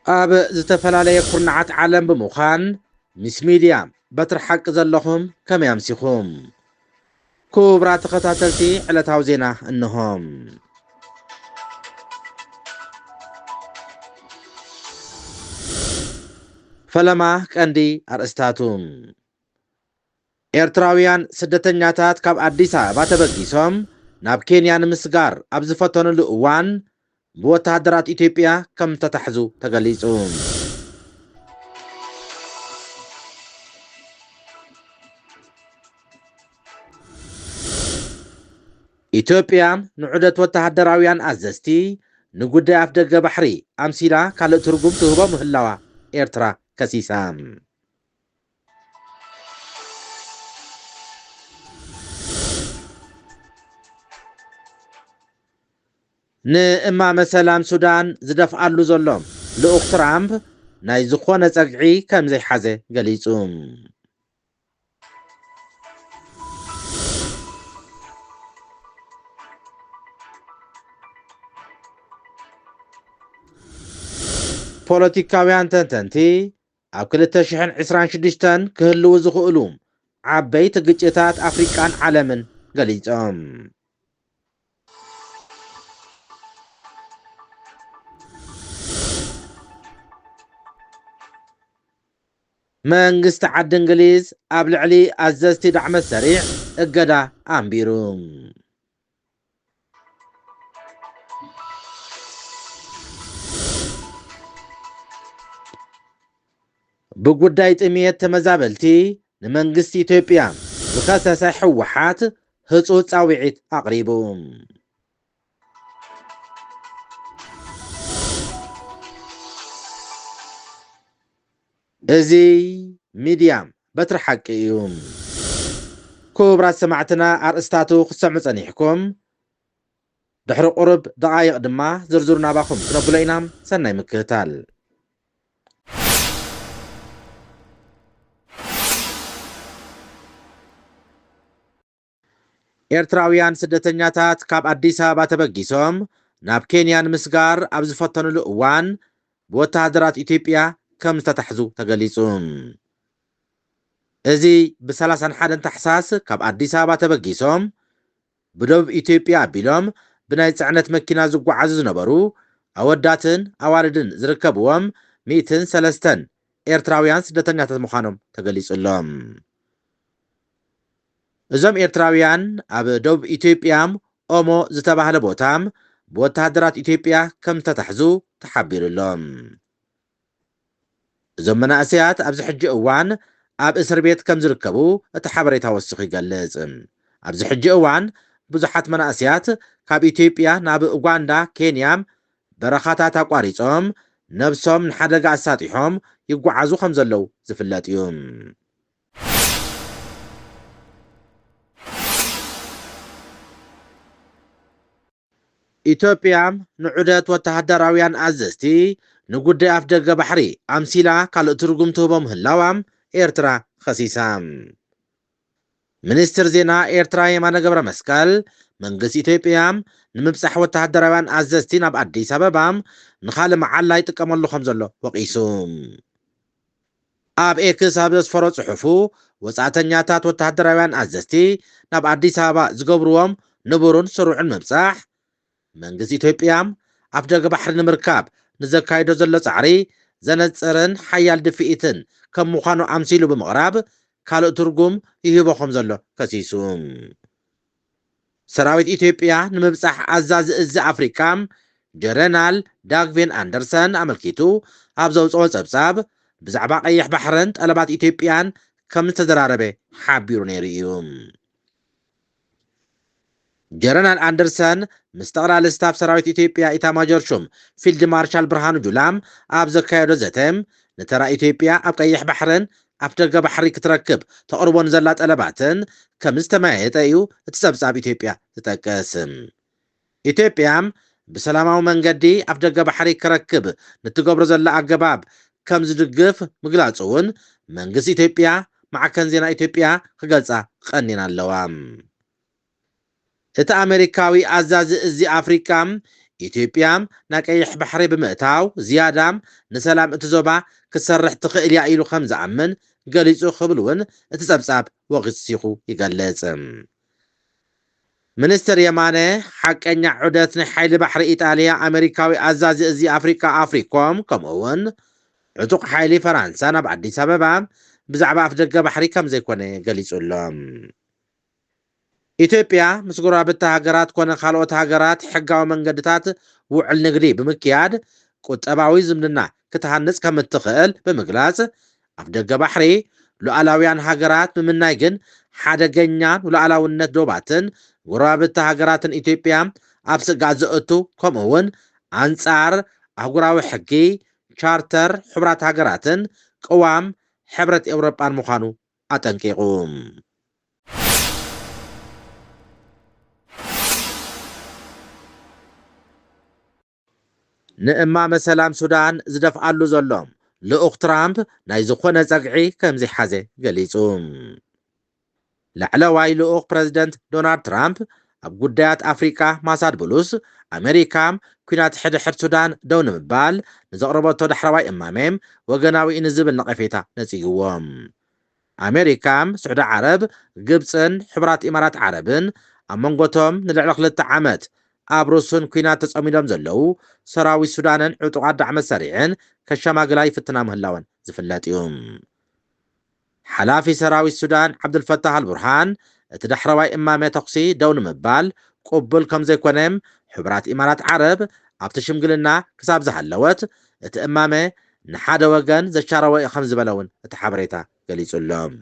ኣብ ዝተፈላለየ ኩርናዓት ዓለም ብምዃን ምስ ሚድያ በትሪ ሓቂ ዘለኹም ከመይ ኣምሲኹም? ክቡራት ተኸታተልቲ ዕለታዊ ዜና እንሆም። ፈለማ ቀንዲ ኣርእስታቱ ኤርትራውያን ስደተኛታት ካብ ኣዲስ ኣበባ ተበጊሶም ናብ ኬንያ ንምስጋር ኣብ ዝፈተኑሉ እዋን ብወታደራት ኢትዮጵያ ከም ተታሕዙ ተገሊጹ። ኢትዮጵያ ንዑደት ወተሃደራውያን ኣዘዝቲ ንጉዳይ ኣፍ ደገ ባሕሪ ኣምሲላ ካልእ ትርጉም ትህቦ ምህላዋ ኤርትራ ከሲሳ። ንእማመ ሰላም ሱዳን ዝደፍኣሉ ዘሎ ልኡኽ ትራምፕ ናይ ዝኾነ ፀግዒ ከም ዘይሓዘ ገሊጹ። ፖለቲካውያን ተንተንቲ ኣብ 2026 ክህልው ዝኽእሉ ዓበይቲ ግጭታት ኣፍሪቃን ዓለምን ገሊፆም። መንግስቲ ዓዲ እንግሊዝ ኣብ ልዕሊ ኣዘዝቲ ዳዕመ ሰሪዕ እገዳ ኣንቢሩ። ብጉዳይ ጥሜት ተመዛበልቲ ንመንግስቲ ኢትዮጵያ ዝኸሰሰ ሕወሓት ህፁፅ ፃዊዒት ኣቕሪቡ። እዚ ሚድያ በትሪ ሓቂ እዩ። ክቡራት ሰማዕትና ኣርእስታቱ ክሰምዑ ፀኒሕኩም ድሕሪ ቁርብ ደቃይቕ ድማ ዝርዝሩ ናባኹም ክነብሎ ኢና። ሰናይ ምክህታል። ኤርትራውያን ስደተኛታት ካብ ኣዲስ ኣበባ ተበጊሶም ናብ ኬንያ ንምስጋር ኣብ ዝፈተኑሉ እዋን ብወታሃደራት ኢትዮጵያ ከም ዝተታሕዙ ተገሊጹ። እዚ ብ31 ታሕሳስ ካብ ኣዲስ ኣበባ ተበጊሶም ብደቡብ ኢትዮጵያ ኣቢሎም ብናይ ጽዕነት መኪና ዝጓዓዙ ዝነበሩ ኣወዳትን ኣዋልድን ዝርከብዎም 103 ኤርትራውያን ስደተኛታት ምዃኖም ተገሊጹሎም። እዞም ኤርትራውያን ኣብ ደቡብ ኢትዮጵያ ኦሞ ዝተባህለ ቦታ ብወታሃደራት ኢትዮጵያ ከም ዝተታሕዙ ተሓቢሩሎም። እዞም መናእሰያት ኣብዚ ሕጂ እዋን ኣብ እስር ቤት ከም ዝርከቡ እቲ ሓበሬታ ወሲኹ ይገልጽ። ኣብዚ ሕጂ እዋን ብዙሓት መናእሰያት ካብ ኢትዮጵያ ናብ ኡጋንዳ፣ ኬንያ በረኻታት ኣቋሪፆም ነብሶም ንሓደጋ ኣሳጢሖም ይጓዓዙ ከም ዘለው ዝፍለጥ እዩ። ኢትዮጵያ ንዑደት ወተሃደራውያን ኣዘዝቲ ንጉዳይ ኣፍ ደገ ባሕሪ ኣምሲላ ካልእ ትርጉም ትህቦ ምህላዋ ኤርትራ ከሲሳ። ሚኒስትር ዜና ኤርትራ የማነ ገብረ መስቀል መንግስቲ ኢትዮጵያ ንምብፃሕ ወተሃደራውያን ኣዘዝቲ ናብ ኣዲስ ኣበባ ንኻልእ መዓላ ይጥቀመሉ ከም ዘሎ ወቂሱ። ኣብ ኤክስ ኣብ ዘስፈሮ ጽሑፉ ወፃእተኛታት ወተሃደራውያን ኣዘዝቲ ናብ ኣዲስ ኣበባ ዝገብርዎም ንቡርን ስሩዕን ምብፃሕ መንግስቲ ኢትዮጵያ ኣፍ ደገ ባሕሪ ንምርካብ ንዘካይዶ ዘሎ ፃዕሪ ዘነፅርን ሓያል ድፍኢትን ከም ምዃኑ ኣምሲሉ ብምቕራብ ካልእ ትርጉም ይህቦ ከም ዘሎ ከሲሱ። ሰራዊት ኢትዮጵያ ንምብፃሕ ኣዛዚ እዚ ኣፍሪካ ጀነራል ዳግቬን ኣንደርሰን ኣመልኪቱ ኣብ ዘውፅኦ ፀብፃብ ብዛዕባ ቀይሕ ባሕርን ጠለባት ኢትዮጵያን ከም ዝተደራረበ ሓቢሩ ነይሩ እዩ። ጀነራል ኣንደርሰን ምስ ጠቕላሊ ስታፍ ሰራዊት ኢትዮጵያ ኢታማጆር ሹም ፊልድ ማርሻል ብርሃኑ ጁላም ኣብ ዘካየዶ ዘተም ንተራ ኢትዮጵያ ኣብ ቀይሕ ባሕርን ኣፍ ደገ ባሕሪ ክትረክብ ተቕርቦን ዘላ ጠለባትን ከም ዝተመያየጠ እዩ እቲ ፀብፃብ ኢትዮጵያ ዝጠቅስ። ኢትዮጵያ ብሰላማዊ መንገዲ ኣፍ ደገ ባሕሪ ክረክብ ንትገብሮ ዘላ ኣገባብ ከም ዝድግፍ ምግላፁ እውን መንግስቲ ኢትዮጵያ ማዕከን ዜና ኢትዮጵያ ክገልፃ ቀኒና ኣለዋ። እቲ ኣሜሪካዊ ኣዛዚ እዚ ኣፍሪካ ኢትዮጵያም ናቀይሕ ባሕሪ ብምእታው ዝያዳም ንሰላም እቲ ዞባ ክሰርሕ ትኽእል እያ ኢሉ ከም ዝኣምን ገሊጹ ክብል እውን እቲ ጸብጻብ ወቒሲኹ ይገልጽ። ሚኒስትር የማነ ሓቀኛ ዑደት ናይ ሓይሊ ባሕሪ ኢጣልያ ኣሜሪካዊ ኣዛዚ እዚ ኣፍሪካ ኣፍሪኮም ከምኡውን ዕጡቕ ሓይሊ ፈራንሳ ናብ ኣዲስ ኣበባ ብዛዕባ ኣፍ ደገ ባሕሪ ከም ዘይኮነ ገሊጹሎም። ኢትዮጵያ ምስ ጎረቤት ሃገራት ኮነ ካልኦት ሃገራት ሕጋዊ መንገድታት ውዕል ንግዲ ብምክያድ ቁጠባዊ ዝምድና ክትሃንጽ ከም እትኽእል ብምግላጽ ኣፍ ደገ ባሕሪ ሉዓላውያን ሃገራት ምምናይ ግን ሓደገኛን ሉዓላውነት ዶባትን ጎረቤት ሃገራትን ኢትዮጵያ ኣብ ስጋእ ዘእቱ ከምኡውን ኣንጻር ኣህጉራዊ ሕጊ ቻርተር ሕቡራት ሃገራትን ቅዋም ሕብረት ኤውሮጳን ምዃኑ ኣጠንቂቑ። ንእማመ ሰላም ሱዳን ዝደፍኣሉ ዘሎ ልኡኽ ትራምፕ ናይ ዝኾነ ጸግዒ ከም ዘይሓዘ ገሊጹ። ላዕለዋይ ልኡኽ ፕረዚደንት ዶናልድ ትራምፕ ኣብ ጉዳያት ኣፍሪቃ ማሳድ ብሉስ ኣሜሪካ ኩናት ሕድሕድ ሱዳን ደው ንምባል ንዘቕረበቶ ዳሕረዋይ እማሜም ወገናዊ ንዝብል ነቐፌታ ነጺግዎም። ኣሜሪካ ስዑድ ዓረብ ግብፅን ሕቡራት ኢማራት ዓረብን ኣብ መንጎቶም ንልዕሊ 2 ዓመት ኣብ ሩስን ኩናት ተጸሚዶም ዘለው ሰራዊት ሱዳንን ዕጡቓት ዳዕመ ሰሪዕን ከሸማግላ ይፍትና ምህላወን ዝፍለጥ እዩ። ሓላፊ ሰራዊት ሱዳን ዓብዱልፈታህ አልቡርሃን እቲ ዳሕረዋይ እማሜ ተኽሲ ደው ንምባል ቅቡል ከም ዘይኮነም ሕቡራት ኢማራት ዓረብ ኣብቲ ሽምግልና ክሳብ ዝሃለወት እቲ እማሜ ንሓደ ወገን ዘሻረወ ከም ዝበለውን እቲ ሓበሬታ ገሊጹሎም።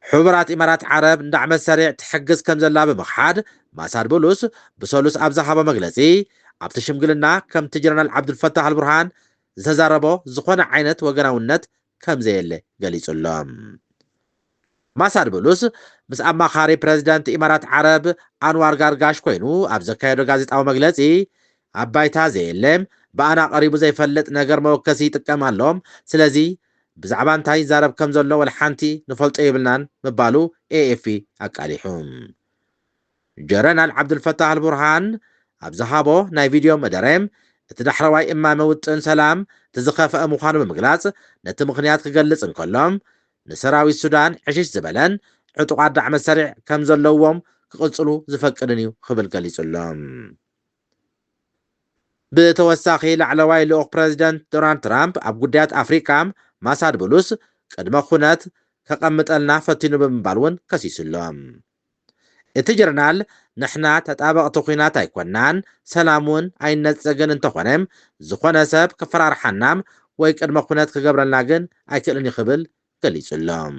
ሕቡራት ኢማራት ዓረብ እንዳዕመ ሰሪዕ ትሕግዝ ከም ዘላ ብምኽሓድ ማሳድ ብሉስ ብሰሉስ ኣብ ዝሃቦ መግለጺ ኣብቲ ሽምግልና ከምቲ ጀነራል ዓብዱልፈታህ አልቡርሃን ዝተዛረቦ ዝኾነ ዓይነት ወገናውነት ከም ዘየለ ገሊጹሎም። ማሳድ ብሉስ ምስ ኣማኻሪ ፕረዚደንት ኢማራት ዓረብ ኣንዋር ጋርጋሽ ኮይኑ ኣብ ዘካየዶ ጋዜጣዊ መግለጺ ኣብ ባይታ ዘየለም ብኣና ቀሪቡ ዘይፈልጥ ነገር መወከሲ ይጥቀም ኣሎም፣ ስለዚ ብዛዕባ እንታይ ዛረብ ከም ዘሎ ወላ ሓንቲ ንፈልጦ ይብልናን ምባሉ ኤኤፍፒ ኣቃሊሑ። ጀነራል ዓብዱልፈታህ አልቡርሃን ኣብ ዝሃቦ ናይ ቪድዮ መደረም እቲ ዳሕረዋይ እማመ ውጥን ሰላም ትዝኸፍአ ምዃኑ ብምግላጽ ነቲ ምኽንያት ክገልጽ እንከሎም ንሰራዊት ሱዳን ዕሽሽ ዝበለን ዕጡቓት ዳዕመ ሰሪዕ ከም ዘለዎም ክቕጽሉ ዝፈቅድን እዩ ክብል ገሊጹሎም። ብተወሳኺ ላዕለዋይ ልኡኽ ፕረዚደንት ዶናልድ ትራምፕ ኣብ ጉዳያት ኣፍሪካ ማሳድ ብሉስ ቅድመ ኩነት ከቐምጠልና ፈቲኑ ብምባል እውን ከሲሱሎም። እቲ ጀርናል ንሕና ተጣበቕቲ ኩናት ኣይኮናን፣ ሰላም እውን ኣይነፀግን እንተኾነም ዝኾነ ሰብ ከፈራርሓናም ወይ ቅድመ ኩነት ክገብረልና ግን ኣይክእልን ይኽብል ገሊጹሎም።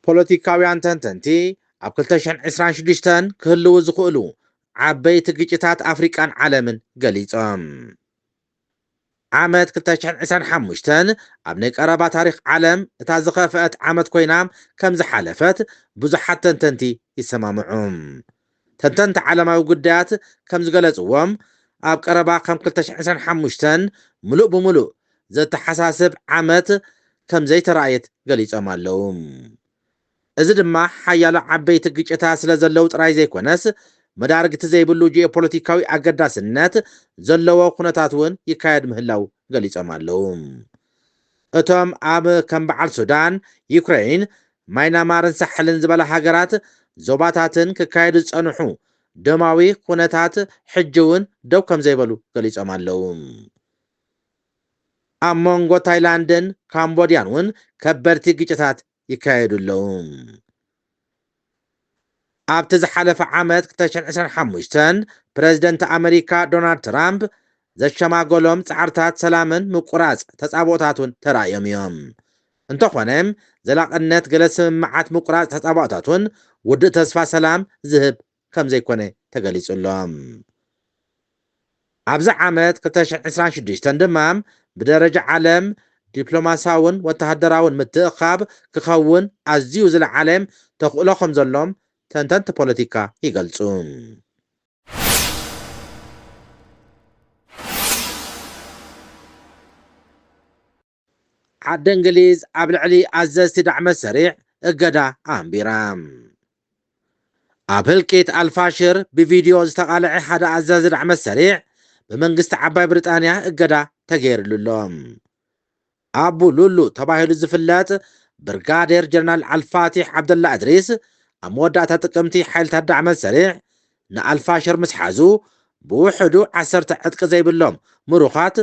ፖለቲካውያን ተንተንቲ ኣብ 2026 ክህልው ዝኽእሉ ዓበይቲ ግጭታት ኣፍሪቃን ዓለምን ገሊጾም። ዓመት 2025 ኣብ ናይ ቀረባ ታሪክ ዓለም እታ ዝኸፍአት ዓመት ኮይና ከም ዝሓለፈት ብዙሓት ተንተንቲ ይሰማምዑ። ተንተንቲ ዓለማዊ ጉዳያት ከም ዝገለጽዎም ኣብ ቀረባ ከም 2025 ሙሉእ ብምሉእ ዘተሓሳስብ ዓመት ከም ዘይተረኣየት ገሊጾም ኣለዉ። እዚ ድማ ሓያሎ ዓበይቲ ግጭታት ስለ ዘለው ጥራይ ዘይኮነስ መዳርግቲ ዘይብሉ ጂኦፖለቲካዊ ኣገዳስነት ዘለዎ ኩነታት እውን ይካየድ ምህላው ገሊጾም ኣለዉ። እቶም ኣብ ከም በዓል ሱዳን፣ ዩክሬን፣ ማይናማርን ሳሕልን ዝበላ ሃገራት ዞባታትን ክካየዱ ዝጸንሑ ደማዊ ኩነታት ሕጂ እውን ደው ከም ዘይበሉ ገሊጾም ኣለዉ። ኣብ መንጎ ታይላንድን ካምቦድያን እውን ከበድቲ ግጭታት ይካየዱ ኣለዉ። ኣብቲ ዝሓለፈ ዓመት 2025 ፕረዚደንት ኣሜሪካ ዶናልድ ትራምፕ ዘሸማገሎም ፃዕርታት ሰላምን ምቁራፅ ተፃብኦታትን ተራእዮም እዮም። እንተኾነም ዘላቕነት ገለ ስምምዓት ምቁራፅ ተፃብኦታትን ውድእ ተስፋ ሰላም ዝህብ ከም ዘይኮነ ተገሊጹሎም። ኣብዚ ዓመት 2026 ድማ ብደረጃ ዓለም ዲፕሎማሳውን ወተሃደራውን ምትእኻብ ክኸውን ኣዝዩ ዝለዓለ ተኽእሎ ከም ዘሎም ተንተንቲ ፖለቲካ ይገልጹ። ዓዲ እንግሊዝ ኣብ ልዕሊ ኣዘዝቲ ዳዕመ ሰሪዕ እገዳ ኣንቢራ ኣብ ህልቂት ኣልፋሽር ብቪድዮ ዝተቃልዐ ሓደ ኣዘዚ ዳዕመ ሰሪዕ ብመንግስቲ ዓባይ ብሪጣንያ እገዳ ተገይሩሎም ኣቡ ሉሉ ተባሂሉ ዝፍለጥ ብርጋዴር ጀነራል ኣልፋቲሕ ዓብደላ እድሪስ ኣብ መወዳእታ ጥቅምቲ ሓይልታት ዳዕመ ሰሪዕ ንኣልፋሽር ምስ ሓዙ ብውሕዱ 10 ዕጥቂ ዘይብሎም ምሩኻት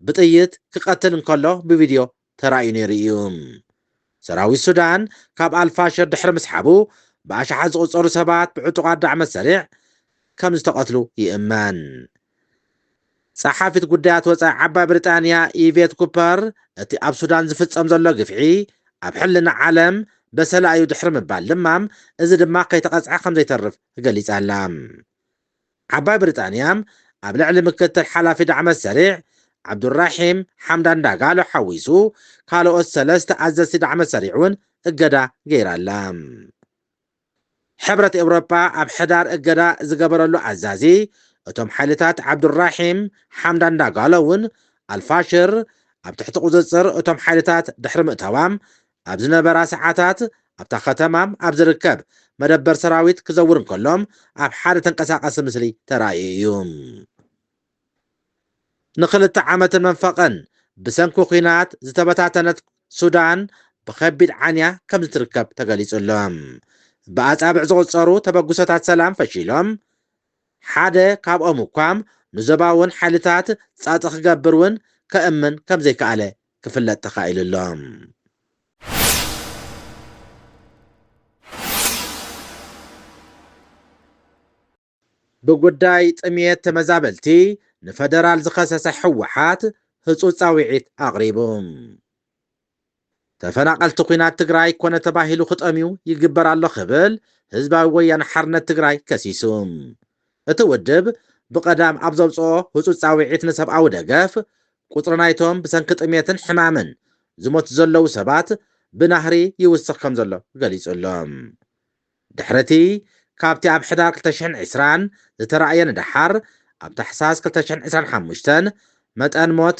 ብጥይት ክቐትል እንከሎ ብቪድዮ ተራእዩ ነይሩ እዩ ሰራዊት ሱዳን ካብ ኣልፋሽር ድሕሪ ምስሓቡ ብኣሽሓት ዝቁፀሩ ሰባት ብዕጡቃት ዳዕመ ሰሪዕ ከም ዝተቐትሉ ይእመን ጸሓፊት ጉዳያት ወፃኢ ዓባይ ብሪጣንያ ኢቬት ኩፐር እቲ ኣብ ሱዳን ዝፍጸም ዘሎ ግፍዒ ኣብ ሕልና ዓለም በሰላ እዩ ድሕሪ ምባል ድማም እዚ ድማ ከይተቐፅዐ ከም ዘይተርፍ ገሊጻ ኣላ ዓባይ ብሪጣንያ ኣብ ልዕሊ ምክትል ሓላፊ ዳዕመ ሰሪዕ ዓብዱራሒም ሓምዳን ዳጋሎ ሓዊሱ ካልኦት 3 ኣዘዝቲ ዳዕመ ሰሪዕ እውን እገዳ ገይራላ ሕብረት ኤውሮጳ ኣብ ሕዳር እገዳ ዝገበረሉ ኣዛዚ እቶም ሓይልታት ዓብዱራሒም ሓምዳን ዳጋሎ እውን ኣልፋሽር ኣብ ትሕቲ ቁፅፅር እቶም ሓይልታት ድሕሪ ምእተዋም ኣብ ዝነበራ ሰዓታት ኣብታ ከተማም ኣብ ዝርከብ መደበር ሰራዊት ክዘውር እንከሎም ኣብ ሓደ ተንቀሳቀሲ ምስሊ ተራእዩ እዩ ንክልተ ዓመትን መንፈቐን ብሰንኪ ኩናት ዝተበታተነት ሱዳን ብከቢድ ዓንያ ከም ዝትርከብ ተገሊጹሎም ብኣጻብዕ ዝቁፀሩ ተበግሶታት ሰላም ፈሺሎም ሓደ ካብኦም እኳም ንዞባውን ሓይልታት ጻጽ ክገብር እውን ከእምን ከም ዘይከኣለ ክፍለጥ ተኻኢሉሎም ብጉዳይ ጥምየት ተመዛበልቲ ንፈደራል ዝኸሰሰ ሕወሓት ህፁፅ ፃዊዒት ኣቕሪቡ ተፈናቀልቲ ኩናት ትግራይ ኮነ ተባሂሉ ክጠምዩ ይግበር ኣሎ ክብል ህዝባዊ ወያነ ሓርነት ትግራይ ከሲሱ እቲ ውድብ ብቐዳም ኣብ ዘብፅኦ ህፁፅ ፃዊዒት ንሰብኣዊ ደገፍ ቁፅሪ ናይቶም ብሰንኪ ጥምየትን ሕማምን ዝሞቱ ዘለው ሰባት ብናህሪ ይውስኽ ከም ዘሎ ገሊጹሎም ድሕረቲ ካብቲ ኣብ ሕዳር 2020 ዝተረኣየ ንድሓር ኣብ ታሕሳስ 2025 መጠን ሞት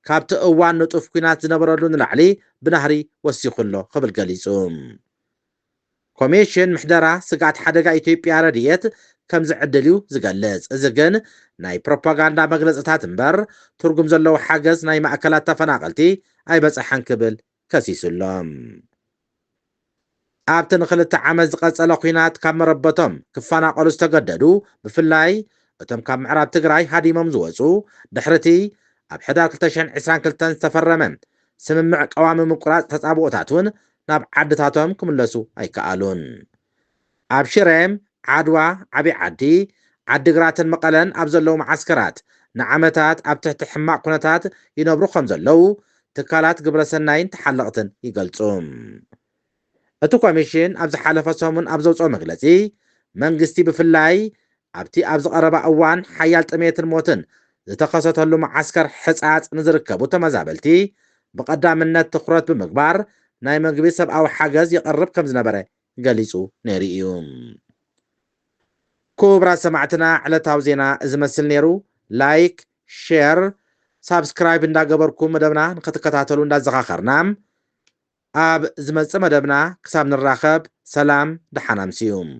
ካብቲ እዋን ንጡፍ ኩናት ዝነበረሉ ንላዕሊ ብናህሪ ወሲኹሎ ክብል ገሊጹ ኮሚሽን ምሕደራ ስጋት ሓደጋ ኢትዮጵያ ረድኤት ከም ዝዕድል እዩ ዝገልጽ እዚ ግን ናይ ፕሮፓጋንዳ መግለጽታት እምበር ትርጉም ዘለዎ ሓገዝ ናይ ማእከላት ተፈናቀልቲ ኣይበፅሐን ክብል ከሲሱሎም ኣብቲ ንክልተ ዓመት ዝቐፀለ ኩናት ካብ መረበቶም ክፈናቀሉ ዝተገደዱ ብፍላይ እቶም ካብ ምዕራብ ትግራይ ሃዲሞም ዝወፁ ድሕርቲ ኣብ ሕዳር 2022 ዝተፈረመ ስምምዕ ቀዋሚ ምቁራፅ ተፃብኦታት እውን ናብ ዓድታቶም ክምለሱ ኣይከኣሉን ኣብ ሽሬም ዓድዋ ዓብይ ዓዲ ዓዲግራትን መቐለን ኣብ ዘለው ማዓስከራት ንዓመታት ኣብ ትሕቲ ሕማቅ ኩነታት ይነብሩ ከም ዘለው ትካላት ግብረሰናይን ተሓለቕትን ይገልጹ እቲ ኮሚሽን ኣብ ዝሓለፈ ሰሙን ኣብ ዘውፅኦ መግለፂ መንግስቲ ብፍላይ ኣብቲ ኣብ ዝቐረባ እዋን ሓያል ጥሜትን ሞትን ዝተኸሰተሉ ማዓስከር ሕፃፅ ንዝርከቡ ተመዛበልቲ ብቐዳምነት ትኩረት ብምግባር ናይ ምግቢ ሰብኣዊ ሓገዝ ይቐርብ ከም ዝነበረ ገሊጹ ነይሩ እዩ ክቡራት ሰማዕትና ዕለታዊ ዜና ዝመስል ነይሩ ላይክ ሼር ሳብስክራይብ እንዳገበርኩም መደብና ንክትከታተሉ እንዳዘኻኸርና ኣብ ዝመጽእ መደብና ክሳብ ንራኸብ ሰላም ደሓናምስዩም